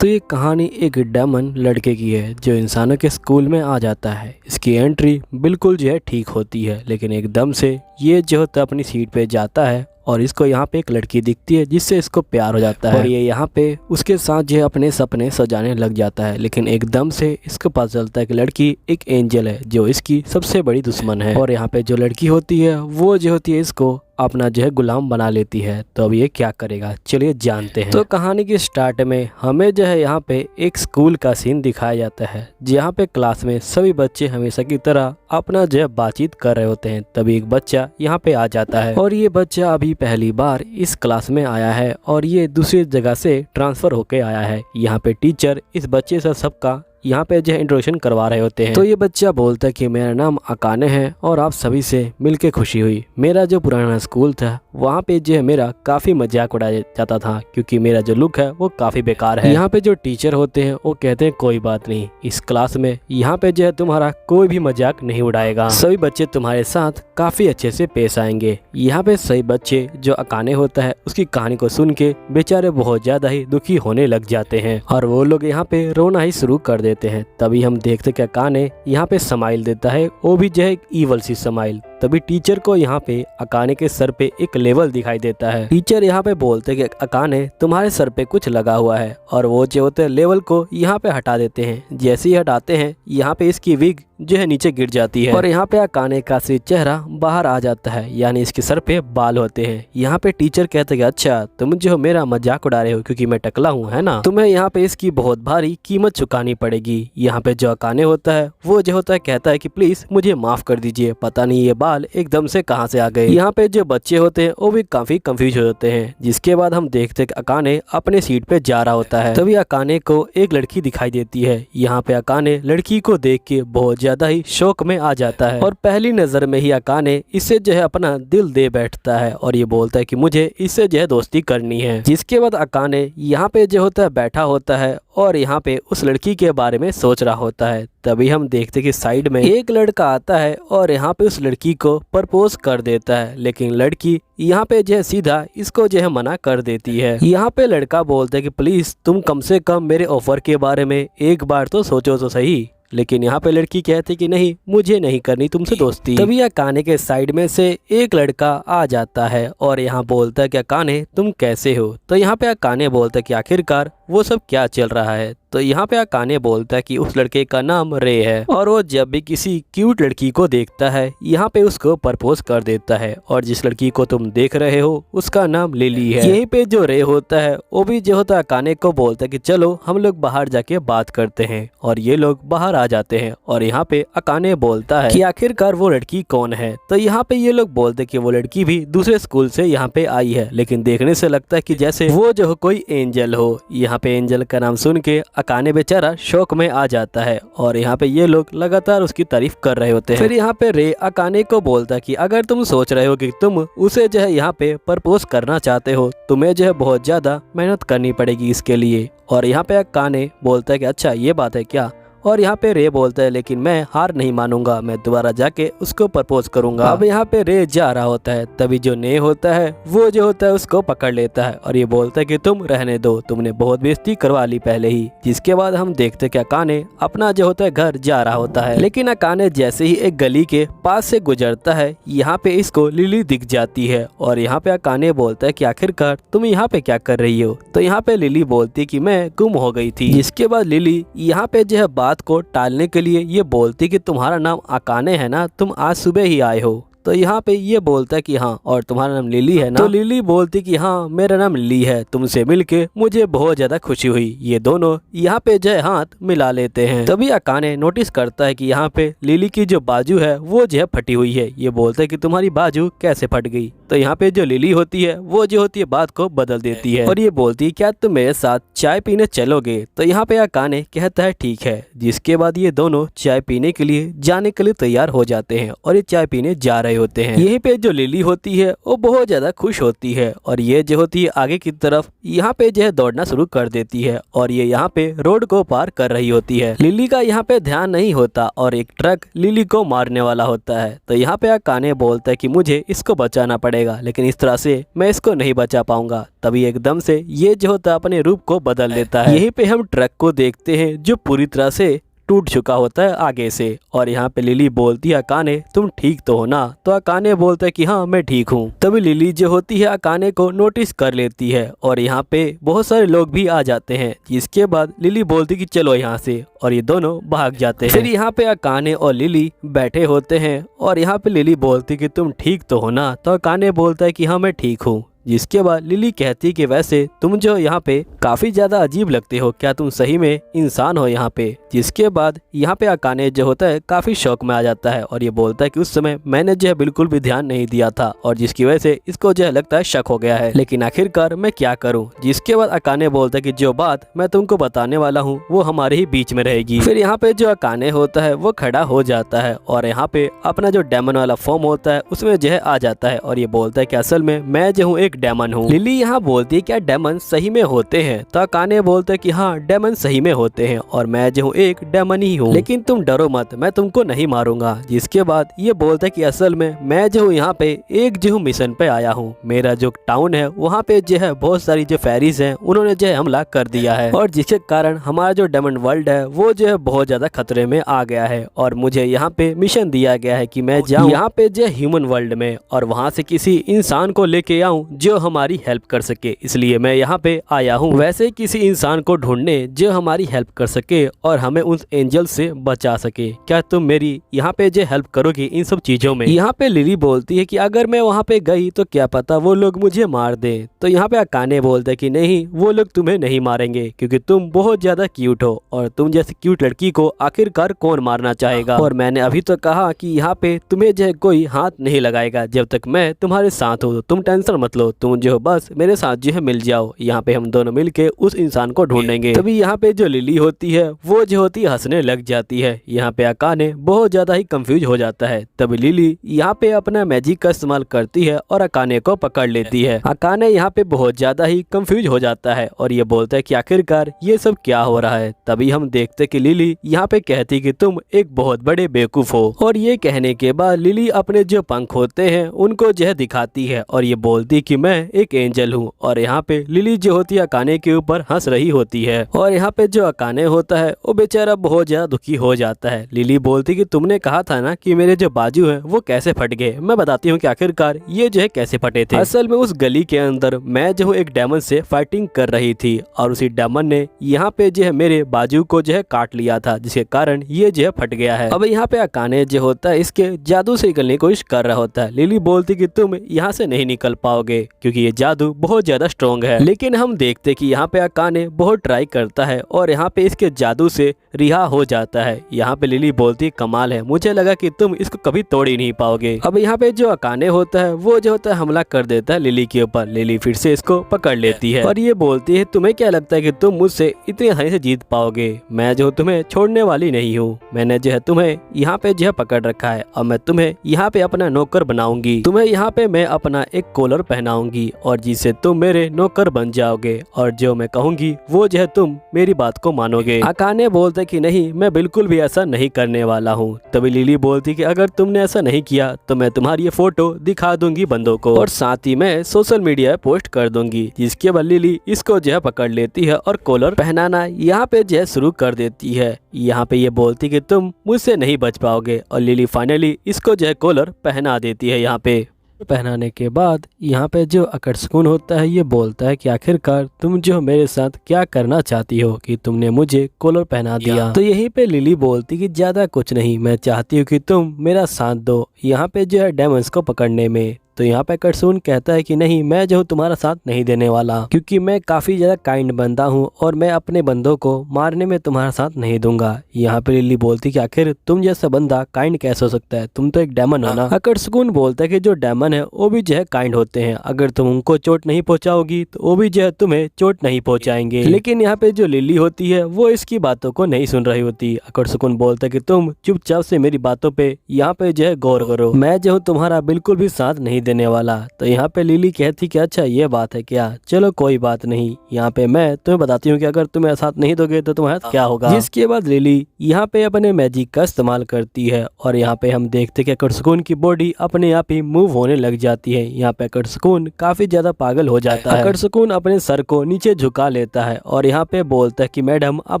तो ये कहानी एक डेमन लड़के की है जो इंसानों के स्कूल में आ जाता है। इसकी एंट्री बिल्कुल जो है ठीक होती है, लेकिन एकदम से ये जो होता है अपनी सीट पे जाता है और इसको यहाँ पे एक लड़की दिखती है जिससे इसको प्यार हो जाता है और ये यहाँ पे उसके साथ जो है अपने सपने सजाने लग जाता है। लेकिन एकदम से इसको पता चलता है कि लड़की एक एंजल है जो इसकी सबसे बड़ी दुश्मन है और यहाँ पे जो लड़की होती है वो जो होती है इसको अपना जो है गुलाम बना लेती है। तो अब ये क्या करेगा, चलिए जानते हैं। तो कहानी की स्टार्ट में हमें जो है यहाँ पे एक स्कूल का सीन दिखाया जाता है जहाँ पे क्लास में सभी बच्चे हमेशा की तरह अपना जो है बातचीत कर रहे होते हैं। तभी एक बच्चा यहाँ पे आ जाता है और ये बच्चा अभी पहली बार इस क्लास में आया है और ये दूसरी जगह से ट्रांसफर होके आया है। यहाँ पे टीचर इस बच्चे से सबका यहाँ पे जो है इंट्रोडक्शन करवा रहे होते हैं। तो ये बच्चा बोलता है कि मेरा नाम अकाने है और आप सभी से मिलके खुशी हुई। मेरा जो पुराना स्कूल था वहाँ पे जो है मेरा काफ़ी मजाक उड़ाया जाता था क्योंकि मेरा जो लुक है वो काफ़ी बेकार है। यहाँ पे जो टीचर होते हैं वो कहते हैं कोई बात नहीं, इस क्लास में यहाँ पे जो है तुम्हारा कोई भी मजाक नहीं उड़ाएगा, सभी बच्चे तुम्हारे साथ काफ़ी अच्छे से पेश आएंगे। यहाँ पे सभी बच्चे जो अकाने होता है उसकी कहानी को सुन के बेचारे बहुत ज़्यादा ही दुखी होने लग जाते हैं और वो लोग यहाँ पे रोना ही शुरू कर देते हैं। तभी हम देखते कि अकाने यहाँ पे स्माइल देता है, वो भी जो है एक ईवल सी स्माइल। तभी टीचर को यहाँ पे अकाने के सर पे एक लेवल दिखाई देता है। टीचर यहाँ पे बोलते हैं कि अकाने तुम्हारे सर पे कुछ लगा हुआ है और वो जो होते हैं लेवल को यहाँ पे हटा देते हैं। जैसे ही हटाते हैं यहाँ पे इसकी विग जो है नीचे गिर जाती है और यहाँ पे अकाने का असली चेहरा बाहर आ जाता है, यानी इसके सर पे बाल होते हैं। यहाँ पे टीचर कहते हैं कि अच्छा तुम जो मेरा मजाक उड़ा रहे हो क्योंकि मैं टकला हूँ, है ना, तुम्हें यहाँ पे इसकी बहुत भारी कीमत चुकानी पड़ेगी। यहाँ पे जो अकाने होता है वो जो होता है कहता है कि प्लीज मुझे माफ कर दीजिए, पता नहीं ये बाल एकदम से कहां से आ गए। यहाँ पे जो बच्चे होते हैं वो भी काफी कंफ्यूज हो जाते हैं। जिसके बाद हम देखते हैं कि अकाने अपने सीट पे जा रहा होता है। तभी अकाने को एक लड़की दिखाई देती है। यहाँ पे अकाने लड़की को देख के बहुत ज्यादा ही शौक में आ जाता है और पहली नजर में ही अकाने इससे जो है अपना दिल दे बैठता है और ये बोलता है कि मुझे इससे जो है दोस्ती करनी है। जिसके बाद अकाने यहाँ पे जो होता है बैठा होता है और यहाँ पे उस लड़की के बारे में सोच रहा होता है। तभी हम देखते कि साइड में एक लड़का आता है और यहाँ पे उस लड़की को प्रपोज कर देता है, लेकिन लड़की यहाँ पे जो है सीधा इसको जो है मना कर देती है। यहाँ पे लड़का बोलता है कि प्लीज तुम कम से कम मेरे ऑफर के बारे में एक बार तो सोचो तो सही, लेकिन यहाँ पे लड़की कहती कि नहीं मुझे नहीं करनी तुमसे दोस्ती। तभी अकाने के साइड में से एक लड़का आ जाता है और यहाँ बोलता है कि अकाने तुम कैसे हो। तो यहाँ पे अकाने बोलता है कि आखिरकार वो सब क्या चल रहा है। तो यहाँ पे अकाने बोलता है कि उस लड़के का नाम रे है और वो जब भी किसी क्यूट लड़की को देखता है यहाँ पे उसको प्रपोज कर देता है और जिस लड़की को तुम देख रहे हो उसका नाम लिली है। यहीं पे जो रे होता है वो भी जो होता है अकाने को बोलता है कि चलो हम लोग बाहर जाके बात करते हैं और ये लोग बाहर आ जाते हैं और यहाँ पे अकाने बोलता है कि आखिरकार वो लड़की कौन है। तो यहाँ पे ये लोग बोलते कि वो लड़की भी दूसरे स्कूल से यहाँ पे आई है, लेकिन देखने से लगता है कि जैसे वो जो कोई एंजल हो। यहाँ पे एंजल का नाम सुन के अकाने बेचारा शौक में आ जाता है और यहाँ पे ये लोग लगातार उसकी तारीफ कर रहे होते हैं। फिर यहाँ पे रे अकाने को बोलता है कि अगर तुम सोच रहे हो कि तुम उसे जो है यहाँ पे प्रपोज करना चाहते हो तुम्हें जो है बहुत ज्यादा मेहनत करनी पड़ेगी इसके लिए। और यहाँ पे अकाने बोलता है कि अच्छा ये बात है क्या। और यहाँ पे रे बोलता है लेकिन मैं हार नहीं मानूंगा, मैं दोबारा जाके उसको प्रपोज करूंगा। अब यहाँ पे रे जा रहा होता है, तभी जो ने होता है वो जो होता है उसको पकड़ लेता है और ये बोलता है कि तुम रहने दो, तुमने बहुत बेइज्जती करवा ली पहले ही। जिसके बाद हम देखते हैं कि अकाने अपना जो होता है घर जा रहा होता है, लेकिन अकाने जैसे ही एक गली के पास से गुजरता है यहाँ पे इसको लिली दिख जाती है और यहाँ पे अकाने बोलता है कि आखिरकार तुम यहाँ पे क्या कर रही हो। तो यहाँ पे लिली बोलती कि मैं गुम हो गई थी। जिसके बाद लिली यहाँ पे जो है बात को टालने के लिए ये बोलती कि तुम्हारा नाम अकाने है ना, तुम आज सुबह ही आए हो। तो यहाँ पे ये बोलता है कि हाँ और तुम्हारा नाम लिली है ना। तो लिली बोलती कि हाँ मेरा नाम लिली है, तुमसे मिलके मुझे बहुत ज्यादा खुशी हुई। ये दोनों यहाँ पे जो है हाथ मिला लेते हैं। तभी अकाने नोटिस करता है कि यहाँ पे लिली की जो बाजू है वो जो है फटी हुई है। ये बोलता है कि तुम्हारी बाजू कैसे फट गई। तो यहाँ पे जो लिली होती है वो जो होती है बात को बदल देती है और ये बोलती है क्या तुम मेरे साथ चाय पीने चलोगे। तो यहाँ पे अकाने कहता है ठीक है। जिसके बाद ये दोनों चाय पीने के लिए जाने के लिए तैयार हो जाते हैं और ये चाय पीने जा रहे होते हैं। यहीं पे जो लिली होती है वो बहुत ज़्यादा खुश होती है और ये जो होती है आगे की तरफ यहाँ पे जो है दौड़ना शुरू कर देती है और ये यहाँ पे रोड को पार कर रही होती है। लिली का यहाँ पे ध्यान नहीं होता और एक ट्रक लिली को मारने वाला होता है। तो यहाँ पे अकाने बोलता है कि मुझे इसको बचाना पड़ेगा, लेकिन इस तरह से मैं इसको नहीं बचा पाऊंगा। तभी एकदम से ये जो होता है अपने रूप को बदल लेता है। यहीं पे हम ट्रक को देखते हैं जो पूरी तरह से टूट चुका होता है आगे से और यहाँ पे लिली बोलती है अकाने तुम ठीक तो हो ना? तो अकाने बोलता है कि हाँ मैं ठीक हूँ। तभी लिली जो होती है अकाने को नोटिस कर लेती है और यहाँ पे बहुत सारे लोग भी आ जाते हैं, जिसके बाद लिली बोलती कि चलो यहाँ से, और ये दोनों भाग जाते हैं। फिर यहाँ पे अकाने और लिली बैठे होते हैं और यहाँ पे लिली बोलती कि तुम ठीक तो हो ना? तो अकाने बोलता है कि हाँ मैं ठीक हूँ। जिसके बाद लिली कहती कि वैसे तुम जो यहाँ पे काफी ज्यादा अजीब लगते हो, क्या तुम सही में इंसान हो यहाँ पे? जिसके बाद यहाँ पे अकाने जो होता है काफी शौक में आ जाता है और ये बोलता है कि उस समय मैंने जो है बिल्कुल भी ध्यान नहीं दिया था और जिसकी वजह से इसको जो है लगता है शक हो गया है, लेकिन आखिरकार मैं क्या करूँ। जिसके बाद अकाने बोलता है कि जो बात मैं तुमको बताने वाला हूँ वो हमारे ही बीच में रहेगी। फिर यहाँ पे जो अकाने होता है वो खड़ा हो जाता है और यहाँ पे अपना जो डेमन वाला फॉर्म होता है उसमें जो है आ जाता है और ये बोलता है कि असल में मैं जो हूँ एक डेमन हूँ। लिली यहाँ बोलती है क्या डेमन सही में होते हैं? तो अकाने बोलते हैं कि हाँ डेमन सही में होते हैं और मैं जो हूँ एक डेमन ही हूँ, लेकिन तुम डरो मत, मैं तुमको नहीं मारूंगा। जिसके बाद ये बोलता है कि असल में मैं जो हूँ यहाँ पे एक जो हूँ मिशन पे आया हूँ। मेरा जो टाउन है वहाँ पे जो है बहुत सारी जो फेरीज हैं उन्होंने जो है हमला कर दिया है और जिसके कारण हमारा जो डेमन वर्ल्ड है वो जो है बहुत ज्यादा खतरे में आ गया है और मुझे यहाँ पे मिशन दिया गया है कि मैं जाऊँ यहाँ पे जो ह्यूमन वर्ल्ड में और वहाँ से किसी इंसान को लेके आऊँ जो हमारी हेल्प कर सके, इसलिए मैं यहाँ पे आया हूँ। वैसे किसी इंसान को ढूंढने जो हमारी हेल्प कर सके और हमें उन एंजल से बचा सके। क्या तुम मेरी यहाँ पे जो हेल्प करोगी इन सब चीजों में? यहाँ पे लिली बोलती है कि अगर मैं वहाँ पे गई तो क्या पता वो लोग मुझे मार दे। तो यहाँ पे अकाने बोलते कि नहीं, वो लोग तुम्हें नहीं मारेंगे क्योंकि तुम बहुत ज्यादा क्यूट हो और तुम जैसी क्यूट लड़की को आखिरकार कौन मारना चाहेगा। और मैंने अभी तो कहा कि यहाँ पे तुम्हें जो कोई हाथ नहीं लगाएगा जब तक मैं तुम्हारे साथ हूँ, तुम टेंशन मत लो, तुम जो बस मेरे साथ जो है मिल जाओ, यहाँ पे हम दोनों मिलके उस इंसान को ढूंढेंगे। तभी यहाँ पे जो लिली होती है वो जो होती है हंसने लग जाती है। यहाँ पे अकाने बहुत ज्यादा ही कंफ्यूज हो जाता है। तभी लिली यहाँ पे अपना मैजिक का इस्तेमाल करती है और अकाने को पकड़ लेती है। अकाने यहाँ पे बहुत ज्यादा ही कंफ्यूज हो जाता है और ये बोलता है कि आखिरकार ये सब क्या हो रहा है। तभी हम देखते कि लिली यहाँ पे कहती कि तुम एक बहुत बड़े बेवकूफ हो और ये कहने के बाद लिली अपने जो पंख होते हैं उनको जो है दिखाती है और ये बोलती कि मैं एक एंजल हूँ। और यहाँ पे लिली जो होती है अकाने के ऊपर हंस रही होती है और यहाँ पे जो अकाने होता है वो बेचारा बहुत ज्यादा दुखी हो जाता है। लिली बोलती कि तुमने कहा था ना कि मेरे जो बाजू हैं वो कैसे फट गए। मैं बताती हूँ कि आखिरकार ये जो है कैसे फटे थे। असल में उस गली के अंदर मैं जो हूँ एक डेमन से फाइटिंग कर रही थी और उसी डेमन ने यहाँ पे जो है मेरे बाजू को जो है काट लिया था, जिसके कारण ये जो है फट गया है। अब यहाँ पे अकाने जो होता है इसके जादू से निकलने की कोशिश कर रहा होता है। लिली बोलती कि तुम यहाँ से नहीं निकल पाओगे क्योंकि ये जादू बहुत ज्यादा स्ट्रॉन्ग है। लेकिन हम देखते कि यहाँ पे अकाने बहुत ट्राई करता है और यहाँ पे इसके जादू से रिहा हो जाता है। यहाँ पे लिली बोलती कमाल है, मुझे लगा कि तुम इसको कभी तोड़ ही नहीं पाओगे। अब यहाँ पे जो अकाने होता है वो जो होता है हमला कर देता है लिली के ऊपर। लिली फिर से इसको पकड़ लेती है और ये बोलती है तुम्हें क्या लगता है कि तुम मुझसे इतनी आसानी से जीत पाओगे? मैं जो तुम्हें छोड़ने वाली नहीं हूँ। मैंने जो है तुम्हें यहाँ पे जो है पकड़ रखा है और मैं तुम्हें यहाँ पे अपना नौकर बनाऊंगी। तुम्हें यहाँ पे मैं अपना एक कॉलर पहनाऊंगी और जिससे तुम मेरे नौकर बन जाओगे और जो मैं कहूंगी वो जो है तुम मेरी बात को मानोगे। अकाने बोलते कि नहीं, मैं बिल्कुल भी ऐसा नहीं करने वाला हूँ। तभी लिली बोलती कि अगर तुमने ऐसा नहीं किया तो मैं तुम्हारी ये फोटो दिखा दूंगी बंदों को और साथ ही मैं सोशल मीडिया पे पोस्ट कर दूंगी। जिसके बाद लिली इसको जो है पकड़ लेती है और कॉलर पहनाना यहाँ पे जो है शुरू कर देती है। यहाँ पे ये बोलती कि तुम मुझसे नहीं बच पाओगे और लिली फाइनली इसको जो है कॉलर पहना देती है। यहाँ पे पहनाने के बाद यहाँ पे जो अकर्षकुन होता है ये बोलता है कि आखिरकार तुम जो मेरे साथ क्या करना चाहती हो कि तुमने मुझे कॉलर पहना दिया। तो यहीं पे लिली बोलती कि ज्यादा कुछ नहीं, मैं चाहती हूँ कि तुम मेरा साथ दो यहाँ पे जो है डेमंस को पकड़ने में। तो यहाँ पे अकर्षण कहता है कि नहीं, मैं जो तुम्हारा साथ नहीं देने वाला, क्योंकि मैं काफी ज्यादा काइंड बंदा हूँ और मैं अपने बंदों को मारने में तुम्हारा साथ नहीं दूंगा। यहाँ पे लिली बोलती कि आखिर तुम जैसा बंदा काइंड कैसे हो सकता है, तुम तो एक डेमन हो ना। अकर्षण बोलता है कि जो डेमन है वो भी जो है काइंड होते हैं, अगर तुम उनको चोट नहीं पहुंचाओगी तो वो भी जो है तुम्हें चोट नहीं पहुंचाएंगे। लेकिन यहाँ पे जो लिली होती है वो इसकी बातों को नहीं सुन रही होती। अकर्षण बोलता है कि तुम चुपचाप से मेरी बातों पे यहाँ पे जो है गौर करो, मैं जो हूँ तुम्हारा बिल्कुल भी साथ नहीं देने वाला। तो यहाँ पे लिली कहती कि अच्छा ये बात है क्या, चलो कोई बात नहीं, यहाँ पे मैं तुम्हें बताती हूँ कि अगर तुम्हें साथ नहीं दोगे तो तुम्हारे साथ क्या होगा। जिसके बाद लिली यहाँ पे अपने मैजिक का इस्तेमाल करती है और यहाँ पे हम देखते कि अकर्षण की बॉडी अपने आप ही मूव होने लग जाती है। यहाँ पे अकर्षण काफी ज्यादा पागल हो जाता है। अकर्षण अपने सर को नीचे झुका लेता है और यहाँ पे बोलता है कि मैडम आप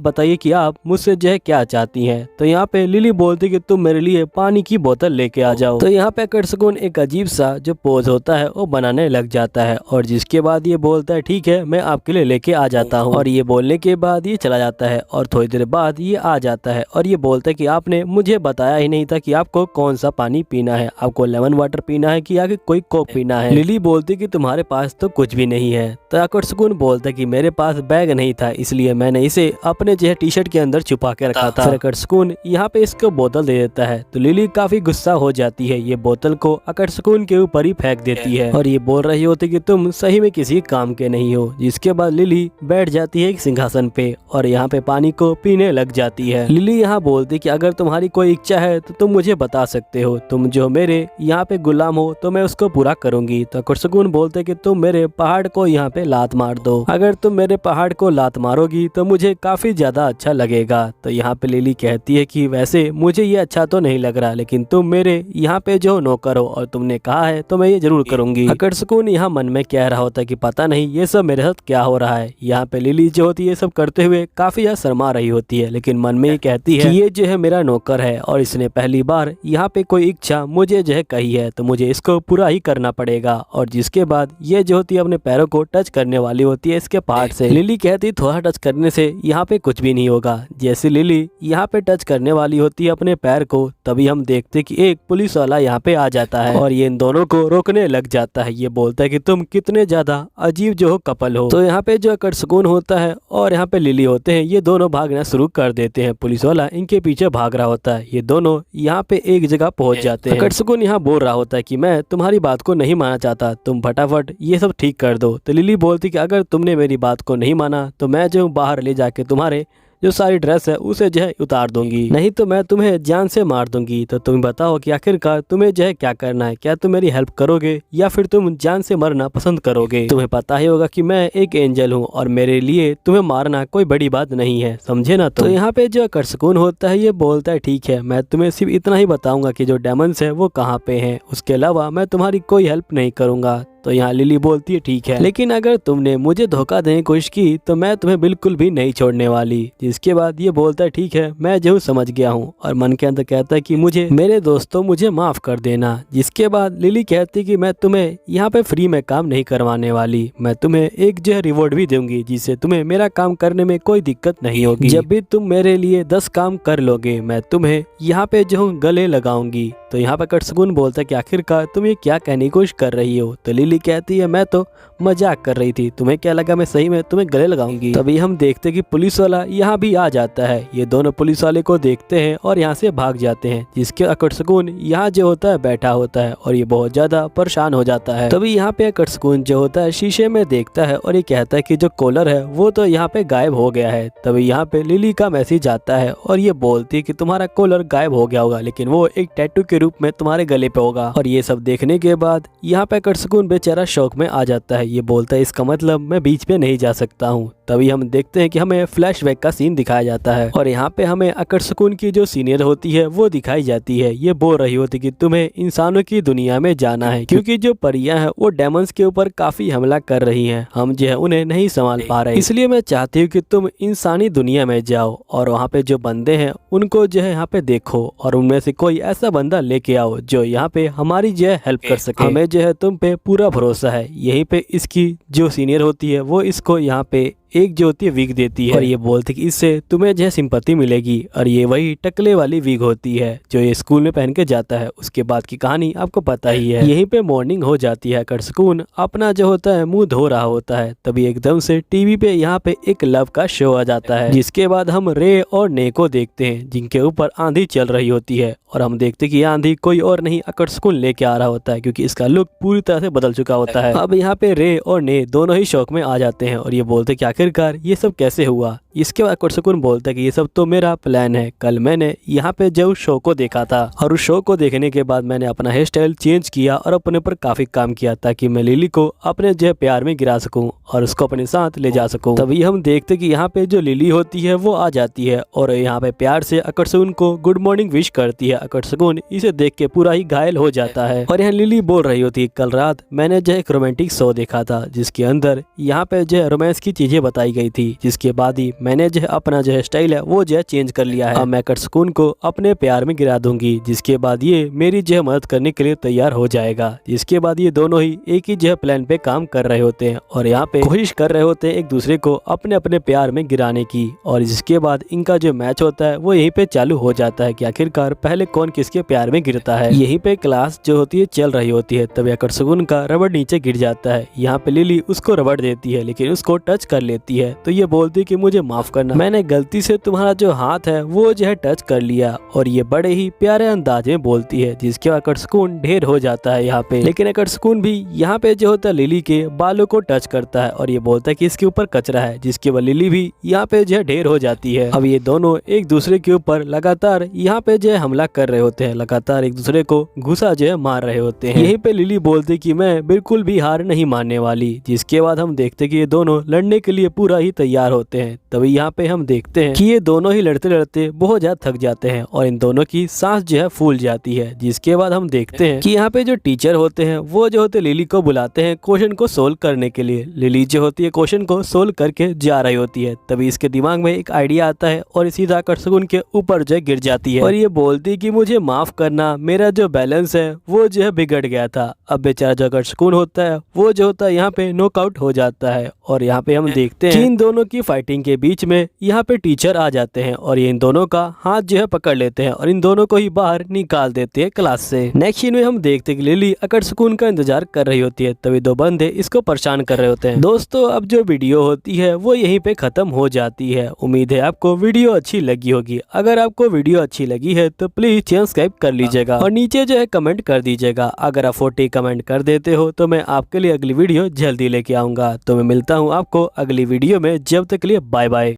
बताइए कि आप मुझसे जो है क्या चाहती हैं। तो यहाँ पे लिली बोलती है कि तुम मेरे लिए पानी की बोतल लेके आ जाओ। तो यहाँ पे अकर्षण एक अजीब सा जो पोज होता है वो बनाने लग जाता है और जिसके बाद ये बोलता है ठीक है मैं आपके लिए लेके आ जाता हूँ। और ये बोलने के बाद ये चला जाता है और थोड़ी देर बाद ये आ जाता है और ये बोलता है कि आपने मुझे बताया ही नहीं था कि आपको कौन सा पानी पीना है, आपको लेमन वाटर पीना है कि आगे कोई कोक पीना है। लिली बोलती कि तुम्हारे पास तो कुछ भी नहीं है। तो अकर्षण बोलता है कि मेरे पास बैग नहीं था इसलिए मैंने इसे अपने जो है टी शर्ट के अंदर छुपा के रखा था। अकर्षण यहाँ पे इसको बोतल दे देता है तो लिली काफी गुस्सा हो जाती है, ये बोतल को अकर्षण के ऊपर ही फेंक देती है और ये बोल रही होती कि तुम सही में किसी काम के नहीं हो। जिसके बाद लिली बैठ जाती है एक सिंहासन पे और यहाँ पे पानी को पीने लग जाती है। लिली यहाँ बोलती कि अगर तुम्हारी कोई इच्छा है तो तुम मुझे बता सकते हो, तुम जो मेरे यहाँ पे गुलाम हो तो मैं उसको पूरा करूंगी। तो अकर्षण बोलते कि तुम मेरे पहाड़ को यहाँ पे लात मार दो, अगर तुम मेरे पहाड़ को लात मारोगी तो मुझे काफी ज्यादा अच्छा लगेगा। तो यहाँ पे लिली कहती है कि वैसे मुझे ये अच्छा तो नहीं लग रहा, लेकिन तुम मेरे यहाँ पे जो नौकर हो और तुमने कहा है तो मैं ये जरूर करूंगी। अकर्षण यहाँ मन में कह रहा होता है कि पता नहीं ये सब मेरे साथ क्या हो रहा है। यहाँ पे लिली जो होती है सब करते हुए काफी ज्यादा शर्मा रही होती है, लेकिन मन में ये कहती है कि ये जो है मेरा नौकर है और इसने पहली बार यहाँ पे कोई इच्छा मुझे जो है कही है तो मुझे इसको पूरा ही करना पड़ेगा। और जिसके बाद ये जो होती है अपने पैरों को टच करने वाली होती है इसके पहाड़ से। लिली कहती थोड़ा टच करने से यहाँ पे कुछ भी नहीं होगा। जैसे लिली यहाँ पे टच करने वाली होती है अपने पैर को, तभी हम देखते कि एक पुलिस वाला यहाँ पे आ जाता है और ये इन दोनों को रोकने लग जाता है। ये बोलता है कि तुम कितने ज्यादा अजीब जो हो कपल हो। तो यहाँ पे जो अकर्षण होता है और यहाँ पे लिली होते हैं, ये दोनों भागना शुरू कर देते हैं। पुलिस वाला इनके पीछे भाग रहा होता है, ये दोनों यहाँ पे एक जगह पहुंच जाते हैं। अकर्षण यहाँ बोल रहा होता है कि मैं तुम्हारी बात को नहीं मानना चाहता, तुम फटाफट ये सब ठीक कर दो। तो लिली बोलती कि अगर तुमने मेरी बात को नहीं माना तो मैं जो बाहर ले जाके तुम्हारे जो सारी ड्रेस है उसे जो है उतार दूंगी, नहीं तो मैं तुम्हें जान से मार दूंगी। तो तुम बताओ कि आखिरकार तुम्हें जो है क्या करना है, क्या तुम मेरी हेल्प करोगे या फिर तुम जान से मरना पसंद करोगे। तुम्हें पता ही होगा कि मैं एक एंजल हूँ और मेरे लिए तुम्हें मारना कोई बड़ी बात नहीं है, समझे ना। तो यहाँ पे जो अकर्षण होता है ये बोलता है ठीक है मैं तुम्हें सिर्फ इतना ही बताऊंगा कि जो डेमन्स है वो कहाँ पे है, उसके अलावा मैं तुम्हारी कोई हेल्प नहीं करूंगा। तो यहाँ लिली बोलती है ठीक है, लेकिन अगर तुमने मुझे धोखा देने की कोशिश की तो मैं तुम्हें बिल्कुल भी नहीं छोड़ने वाली। जिसके बाद ये बोलता है ठीक है मैं जो समझ गया हूँ और मन के अंदर कहता है कि मुझे मेरे दोस्तों मुझे माफ कर देना। जिसके बाद लिली कहती कि मैं तुम्हें यहाँ पे फ्री में काम नहीं करवाने वाली, मैं तुम्हें एक जो है रिवॉर्ड भी दूंगी जिससे तुम्हें मेरा काम करने में कोई दिक्कत नहीं होगी। जब भी तुम मेरे लिए 10 काम कर लोगे मैं तुम्हें यहाँ पे जो गले लगाऊंगी। तो यहाँ पे अकर्षण बोलता है कि आखिरकार तुम ये क्या कहने की कोशिश कर रही हो। तो लिली कहती है मैं तो मजाक कर रही थी, तुम्हें क्या लगा मैं सही में तुम्हें गले लगाऊंगी। तभी हम देखते कि पुलिस वाला यहाँ भी आ जाता है, ये दोनों पुलिस वाले को देखते हैं और यहाँ से भाग जाते हैं। जिसके अकर्षण यहाँ जो होता है बैठा होता है और ये बहुत ज्यादा परेशान हो जाता है। तभी यहाँ पे अकर्षण जो होता है शीशे में देखता है और ये कहता है कि जो कॉलर है वो तो यहाँ पे गायब हो गया है। तभी यहाँ पे लिली का मैसेज आता है और ये बोलती है कि तुम्हारा कॉलर गायब हो गया होगा, लेकिन वो एक टैटू के रूप में तुम्हारे गले पे होगा। और ये सब देखने के बाद यहाँ पे अकर्षण बेचारा शौक में आ जाता है, ये बोलता है इसका मतलब मैं बीच पे नहीं जा सकता हूँ। तभी हम देखते हैं कि हमें फ्लैशबैक का सीन दिखाया जाता है और यहाँ पे हमें अकर्षण की जो सीनियर होती है वो दिखाई जाती है। ये बोल रही होती कि तुम्हें इंसानों की दुनिया में जाना है क्योंकि जो परियां हैं वो डेमन्स के ऊपर काफी हमला कर रही हैं, हम जो है उन्हें नहीं संभाल पा रहे, इसलिए मैं चाहती हूँ कि तुम इंसानी दुनिया में जाओ और वहाँ पे जो बंदे हैं उनको जो है यहाँ पे देखो और उनमें से कोई ऐसा बंदा लेके आओ जो यहाँ पे हमारी जो है हेल्प कर सके। हमें जो है तुम पे पूरा भरोसा है। यहीं पे इसकी जो सीनियर होती है वो इसको यहाँ पे एक जो होती है विग देती है और ये बोलती कि इससे तुम्हें जो है सिंपैथी मिलेगी। और ये वही टकले वाली विग होती है जो ये स्कूल में पहन के जाता है। उसके बाद की कहानी आपको पता ही है। यहीं पे मॉर्निंग हो जाती है। अकर्षकुन अपना जो होता है मुंह धो रहा होता है, तभी एकदम से टीवी पे यहाँ पे एक लव का शो आ जाता है, जिसके बाद हम रे और ने को देखते हैं जिनके ऊपर आंधी चल रही होती है। और हम देखते हैं कि यह आंधी कोई और नहीं अकर्षकुन लेके आ रहा होता है, क्योंकि इसका लुक पूरी तरह से बदल चुका होता है। अब यहाँ पे रे और ने दोनों ही शौक में आ जाते हैं और ये बोलते हैं कि आखिरकार ये सब कैसे हुआ। इसके बाद अकर्षकुन बोलता है कि ये सब तो मेरा प्लान है। कल मैंने यहाँ पे जो शो को देखा था और उस शो को देखने के बाद मैंने अपना हेयर स्टाइल चेंज किया और अपने ऊपर काफी काम किया ताकि मैं लिली को अपने जो प्यार में गिरा सकूं और उसको अपने साथ ले जा सकूं। तभी हम देखते कि यहाँ पे जो लिली होती है वो आ जाती है और यहाँ पे प्यार से अकर्षकुन को गुड मॉर्निंग विश करती है। अकर्षकुन इसे देख के पूरा ही घायल हो जाता है और यहाँ लिली बोल रही होती है, कल रात मैंने जो एक रोमांटिक शो देखा था जिसके अंदर यहाँ पे जो रोमांस की चीजें बताई गई थी, जिसके बाद ही मैंने जो अपना जो स्टाइल है वो जो चेंज कर लिया है। अब मैं अकर्षकुन को अपने प्यार में गिरा दूंगी, जिसके बाद ये मेरी जो मदद करने के लिए तैयार हो जाएगा। जिसके बाद ये दोनों ही एक ही जो प्लान पे काम कर रहे होते हैं और यहाँ पे कोशिश कर रहे होते हैं एक दूसरे को अपने अपने प्यार में गिराने की। और जिसके बाद इनका जो मैच होता है वो यहीं पे चालू हो जाता है कि आखिरकार पहले कौन किसके प्यार में गिरता है। यहीं पे क्लास जो होती है चल रही होती है, तभी अकर्षकुन का रबड़ नीचे गिर जाता है। यहाँ पे लिली उसको रबड़ देती है लेकिन उसको टच कर लेती है, तो ये बोलती है कि मुझे माफ करना, मैंने गलती से तुम्हारा जो हाथ है वो जो है टच कर लिया। और ये बड़े ही प्यारे अंदाज में बोलती है, जिसके बाद अकर्षकुन ढेर हो जाता है यहाँ पे। लेकिन अकर्षकुन भी यहाँ पे जो होता है लिली के बालों को टच करता है और ये बोलता है कि इसके ऊपर कचरा है, जिसके बाद लिली भी यहाँ पे जो है ढेर हो जाती है। अब ये दोनों एक दूसरे के ऊपर लगातार यहाँ पे जो है हमला कर रहे होते हैं, लगातार एक दूसरे को घुसा जो है मार रहे होते हैं। यहीं पे लिली बोलती कि मैं बिल्कुल भी हार नहीं मानने वाली। जिसके बाद हम देखते कि ये दोनों लड़ने के लिए पूरा ही तैयार होते हैं। तभी यहाँ पे हम देखते हैं कि ये दोनों ही लड़ते लड़ते बहुत ज्यादा थक जाते हैं और इन दोनों की सांस जो है फूल जाती है। जिसके बाद हम देखते हैं कि यहाँ पे जो टीचर होते हैं वो जो होते लिली को बुलाते हैं क्वेश्चन को सोल्व करने के लिए। लिली जो होती है क्वेश्चन को सोल्व करके जा रही होती है, तभी इसके दिमाग में एक आइडिया आता है और सीधा अकर्षकुन के ऊपर जो गिर जाती है और ये बोलती कि मुझे माफ करना, मेरा जो बैलेंस है वो जो है बिगड़ गया था। अब बेचारा जो अकर्षकुन होता है वो जो होता है यहाँ पे नॉकआउट हो जाता है। और यहाँ पे हम देखते हैं कि इन दोनों की फाइटिंग के बीच में यहाँ पे टीचर आ जाते हैं और ये इन दोनों का हाथ जो है पकड़ लेते हैं और इन दोनों को ही बाहर निकाल देते हैं क्लास से। नेक्स्ट सीन में हम देखते हैं कि लिली अकर्षकुन का इंतजार कर रही होती है, तभी दो बंदे इसको परेशान कर रहे होते हैं। दोस्तों अब जो वीडियो होती है वो यहीं पे खत्म हो जाती है। उम्मीद है आपको वीडियो अच्छी लगी होगी। अगर आपको वीडियो अच्छी लगी है तो प्लीज चैनल सब्सक्राइब कर लीजिएगा और नीचे जो है कमेंट कर दीजिएगा। अगर आप 40 कमेंट कर देते हो तो मैं आपके लिए अगली वीडियो जल्दी लेके आऊंगा। तो मैं मिलता हूँ आपको अगली वीडियो में, जब तक के लिए बाय बाय।